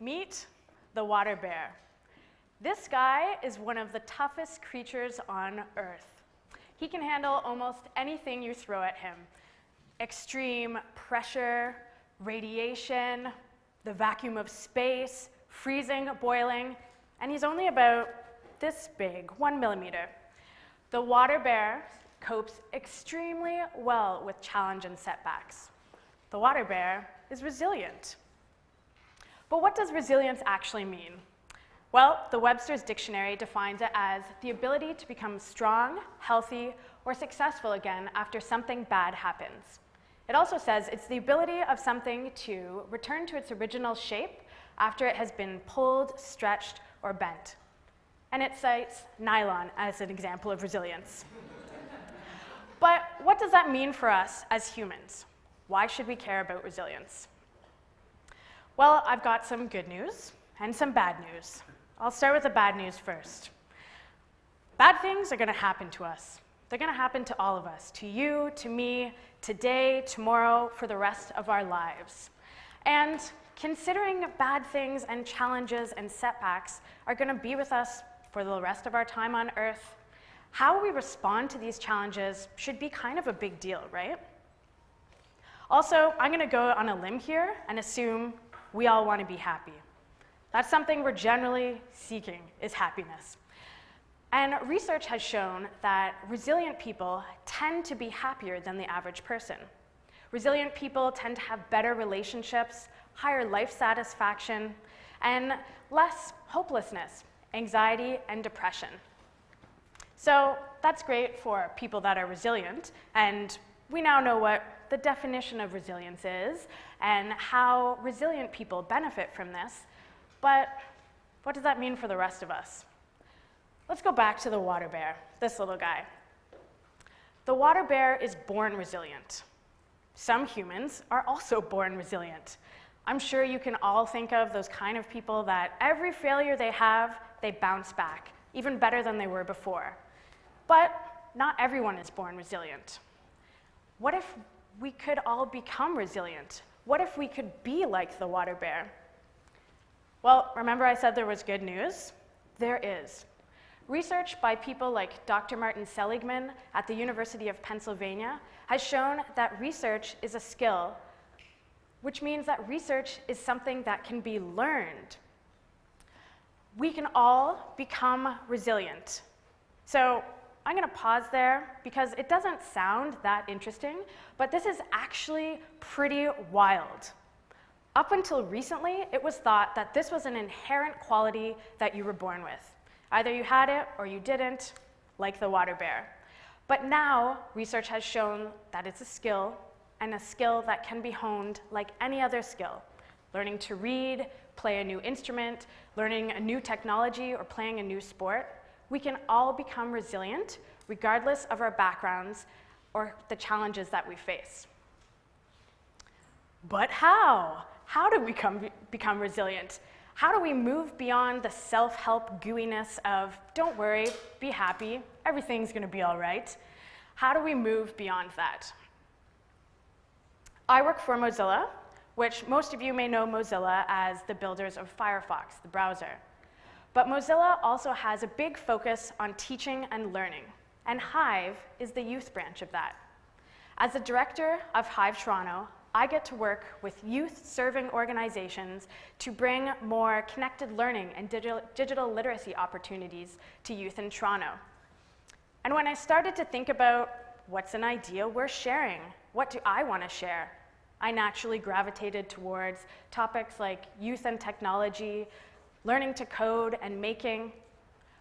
Meet the water bear. This guy is one of the toughest creatures on Earth. He can handle almost anything you throw at him. Extreme pressure, radiation, the vacuum of space, freezing, boiling, and he's only about this big, 1 millimeter. The water bear copes extremely well with challenge and setbacks. The water bear is resilient. But what does resilience actually mean? Well, the Webster's Dictionary defines it as the ability to become strong, healthy, or successful again after something bad happens. It also says it's the ability of something to return to its original shape after it has been pulled, stretched, or bent. And it cites nylon as an example of resilience. But what does that mean for us as humans? Why should we care about resilience? Well, I've got some good news and some bad news. I'll start with the bad news first. Bad things are going to happen to us. They're going to happen to all of us, to you, to me, today, tomorrow, for the rest of our lives. And considering bad things and challenges and setbacks are going to be with us for the rest of our time on Earth, how we respond to these challenges should be kind of a big deal, right? Also, I'm going to go on a limb here and assume we all want to be happy. That's something we're generally seeking, is happiness. And research has shown that resilient people tend to be happier than the average person. Resilient people tend to have better relationships, higher life satisfaction, and less hopelessness, anxiety, and depression. So that's great for people that are resilient, and we now know what the definition of resilience is and how resilient people benefit from this. But what does that mean for the rest of us? Let's go back to the water bear, this little guy. The water bear is born resilient. Some humans are also born resilient. I'm sure you can all think of those kind of people that every failure they have, they bounce back, even better than they were before. But not everyone is born resilient. What if we could all become resilient? What if we could be like the water bear? Well, remember I said there was good news? There is. Research by people like Dr. Martin Seligman at the University of Pennsylvania has shown that research is a skill, which means that research is something that can be learned. We can all become resilient. So I'm going to pause there because it doesn't sound that interesting, but this is actually pretty wild. Up until recently, it was thought that this was an inherent quality that you were born with. Either you had it or you didn't, like the water bear. But now, research has shown that it's a skill, and a skill that can be honed like any other skill. Learning to read, play a new instrument, learning a new technology, or playing a new sport. We can all become resilient, regardless of our backgrounds or the challenges that we face. But how? How do we become resilient? How do we move beyond the self-help gooiness of, don't worry, be happy, everything's going to be all right? How do we move beyond that? I work for Mozilla, which most of you may know Mozilla as the builders of Firefox, the browser. But Mozilla also has a big focus on teaching and learning, and Hive is the youth branch of that. As the director of Hive Toronto, I get to work with youth-serving organizations to bring more connected learning and digital literacy opportunities to youth in Toronto. And when I started to think about what's an idea worth sharing, what do I want to share, I naturally gravitated towards topics like youth and technology, learning to code and making.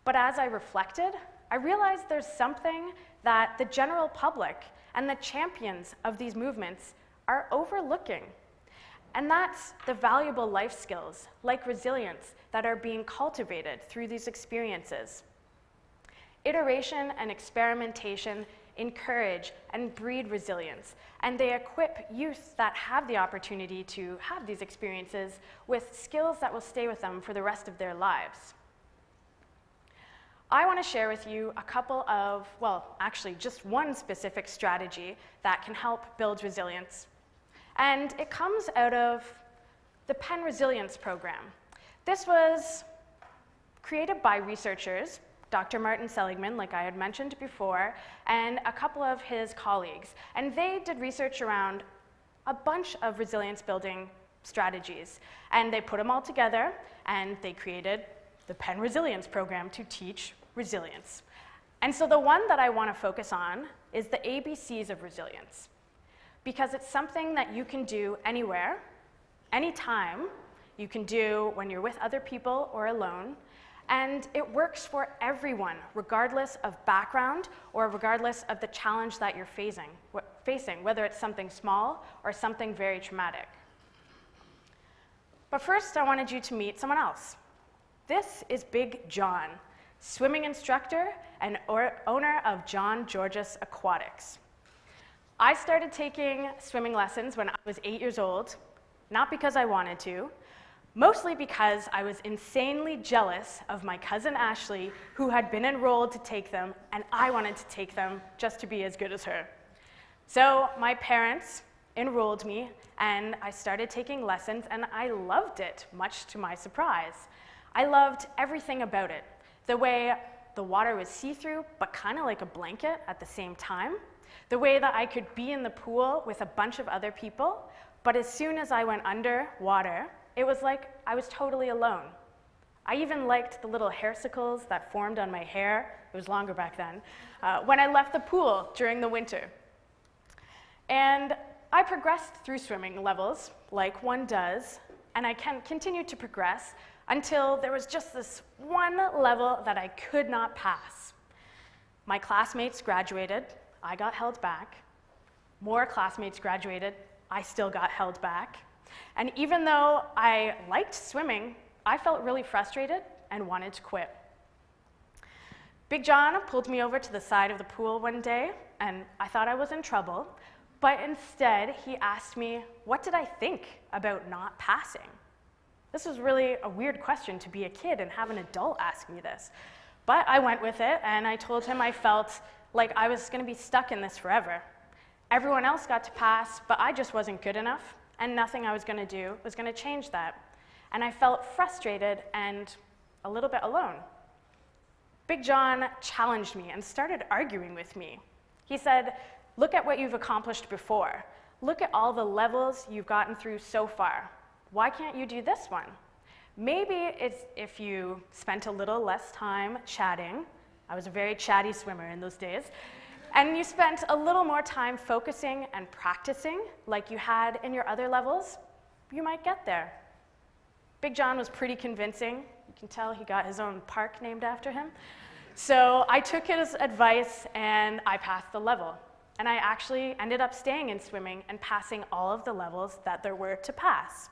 But as I reflected, I realized there's something that the general public and the champions of these movements are overlooking. And that's the valuable life skills, like resilience, that are being cultivated through these experiences. Iteration and experimentation encourage and breed resilience, and they equip youth that have the opportunity to have these experiences with skills that will stay with them for the rest of their lives. I want to share with you a couple of, well, actually just one specific strategy that can help build resilience. And it comes out of the Penn Resilience program. This was created by researchers, Dr. Martin Seligman, like I had mentioned before, and a couple of his colleagues. And they did research around a bunch of resilience building strategies. And they put them all together, and they created the Penn Resilience Program to teach resilience. And so the one that I want to focus on is the ABCs of resilience, because it's something that you can do anywhere, anytime. You can do when you're with other people or alone, and it works for everyone, regardless of background or regardless of the challenge that you're facing, whether it's something small or something very traumatic. But first, I wanted you to meet someone else. This is Big John, swimming instructor and owner of John George's Aquatics. I started taking swimming lessons when I was 8 years old, not because I wanted to, mostly because I was insanely jealous of my cousin Ashley, who had been enrolled to take them, and I wanted to take them just to be as good as her. So my parents enrolled me, and I started taking lessons, and I loved it, much to my surprise. I loved everything about it. The way the water was see-through, but kind of like a blanket at the same time. The way that I could be in the pool with a bunch of other people, but as soon as I went under water, it was like I was totally alone. I even liked the little haircicles that formed on my hair, it was longer back then, when I left the pool during the winter. And I progressed through swimming levels, like one does, and I continued to progress until there was just this one level that I could not pass. My classmates graduated, I got held back. More classmates graduated, I still got held back. And even though I liked swimming, I felt really frustrated and wanted to quit. Big John pulled me over to the side of the pool one day, and I thought I was in trouble, but instead he asked me, what did I think about not passing? This was really a weird question to be a kid and have an adult ask me this. But I went with it, and I told him I felt like I was going to be stuck in this forever. Everyone else got to pass, but I just wasn't good enough, and nothing I was going to do was going to change that. And I felt frustrated and a little bit alone. Big John challenged me and started arguing with me. He said, look at what you've accomplished before. Look at all the levels you've gotten through so far. Why can't you do this one? Maybe it's if you spent a little less time chatting. I was a very chatty swimmer in those days. And you spent a little more time focusing and practicing like you had in your other levels, you might get there. Big John was pretty convincing. You can tell he got his own park named after him. So I took his advice and I passed the level. And I actually ended up staying in swimming and passing all of the levels that there were to pass.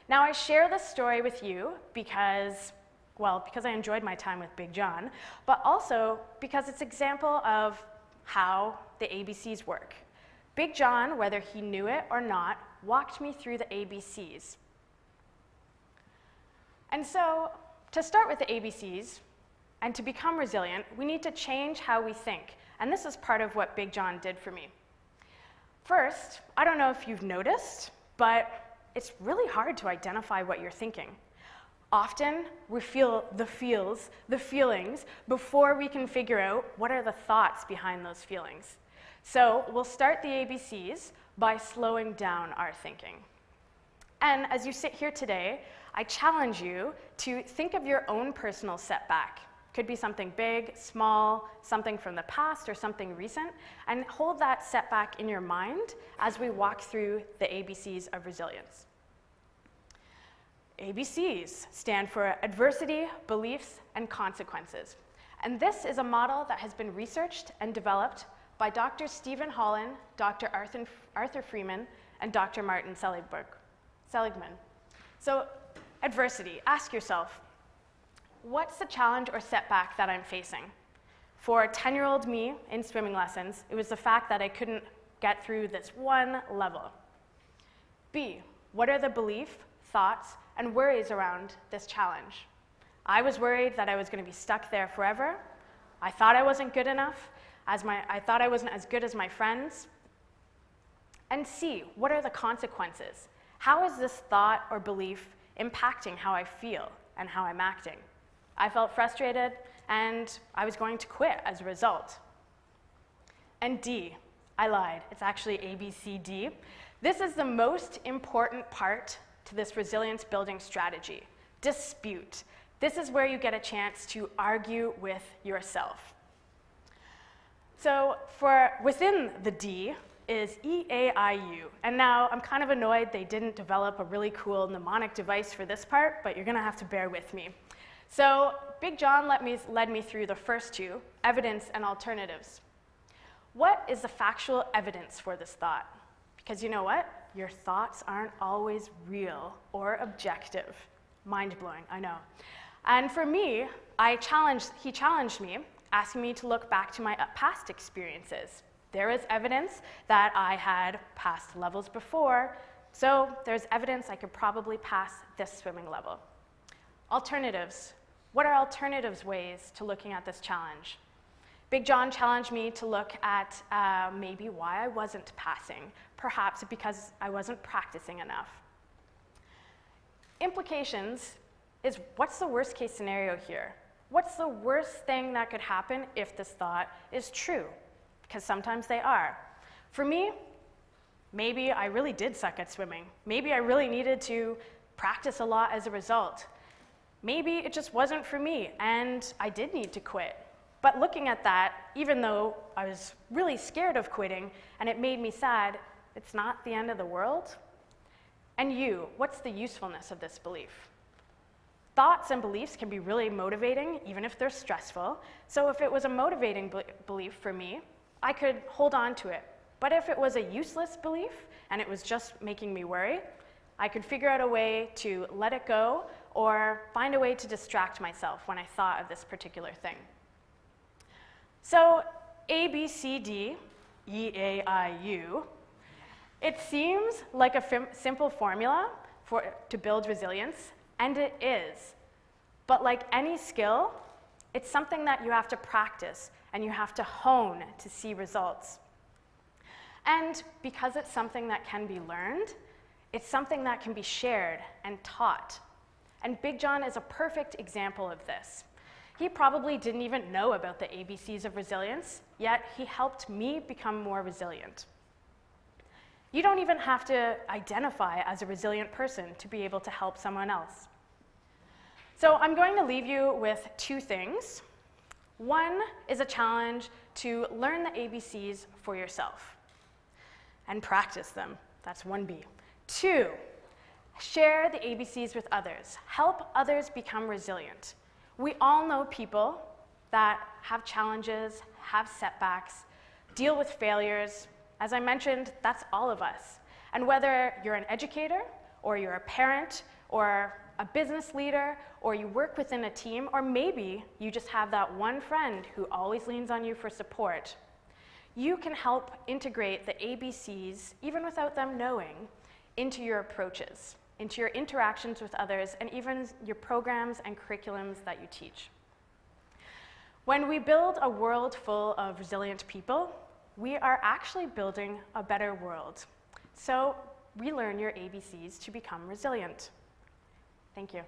Now I share this story with you because I enjoyed my time with Big John, but also because it's an example of how the ABCs work. Big John, whether he knew it or not, walked me through the ABCs. And so, to start with the ABCs, and to become resilient, we need to change how we think. And this is part of what Big John did for me. First, I don't know if you've noticed, but it's really hard to identify what you're thinking. Often, we feel the feelings, before we can figure out what are the thoughts behind those feelings. So we'll start the ABCs by slowing down our thinking. And as you sit here today, I challenge you to think of your own personal setback. Could be something big, small, something from the past, or something recent, and hold that setback in your mind as we walk through the ABCs of resilience. ABCs stand for adversity, beliefs, and consequences. And this is a model that has been researched and developed by Dr. Stephen Holland, Dr. Arthur Freeman, and Dr. Martin Seligman. So, adversity. Ask yourself, what's the challenge or setback that I'm facing? For 10-year-old me in swimming lessons, it was the fact that I couldn't get through this one level. B, what are the beliefs, thoughts, and worries around this challenge? I was worried that I was going to be stuck there forever. I thought I wasn't good enough. I thought I wasn't as good as my friends. And C, what are the consequences? How is this thought or belief impacting how I feel and how I'm acting. I felt frustrated, and I was going to quit as a result. And D, I lied. It's actually ABCD. This is the most important part to this resilience building strategy, dispute. This is where you get a chance to argue with yourself. So within the D is EAIU. And now I'm kind of annoyed they didn't develop a really cool mnemonic device for this part, but you're gonna have to bear with me. So Big John led me through the first two, evidence and alternatives. What is the factual evidence for this thought? Because you know what? Your thoughts aren't always real or objective. Mind-blowing, I know. And for me, he challenged me, asking me to look back to my past experiences. There is evidence that I had passed levels before, so there's evidence I could probably pass this swimming level. Alternatives. What are alternatives ways to looking at this challenge? Big John challenged me to look at maybe why I wasn't passing, perhaps because I wasn't practicing enough. Implications is, what's the worst case scenario here? What's the worst thing that could happen if this thought is true? Because sometimes they are. For me, maybe I really did suck at swimming. Maybe I really needed to practice a lot as a result. Maybe it just wasn't for me, and I did need to quit. But looking at that, even though I was really scared of quitting and it made me sad, it's not the end of the world. And you, what's the usefulness of this belief? Thoughts and beliefs can be really motivating, even if they're stressful. So if it was a motivating belief for me, I could hold on to it. But if it was a useless belief and it was just making me worry, I could figure out a way to let it go or find a way to distract myself when I thought of this particular thing. So A, B, C, D, E, A, I, U, it seems like a simple formula to build resilience, and it is. But like any skill, it's something that you have to practice and you have to hone to see results. And because it's something that can be learned, it's something that can be shared and taught. And Big John is a perfect example of this. He probably didn't even know about the ABCs of resilience, yet he helped me become more resilient. You don't even have to identify as a resilient person to be able to help someone else. So I'm going to leave you with two things. One is a challenge to learn the ABCs for yourself and practice them. That's 1B. 2, share the ABCs with others. Help others become resilient. We all know people that have challenges, have setbacks, deal with failures. As I mentioned, that's all of us. And whether you're an educator, or you're a parent, or a business leader, or you work within a team, or maybe you just have that one friend who always leans on you for support, you can help integrate the ABCs, even without them knowing, into your approaches, into your interactions with others, and even your programs and curriculums that you teach. When we build a world full of resilient people, we are actually building a better world. So relearn your ABCs to become resilient. Thank you.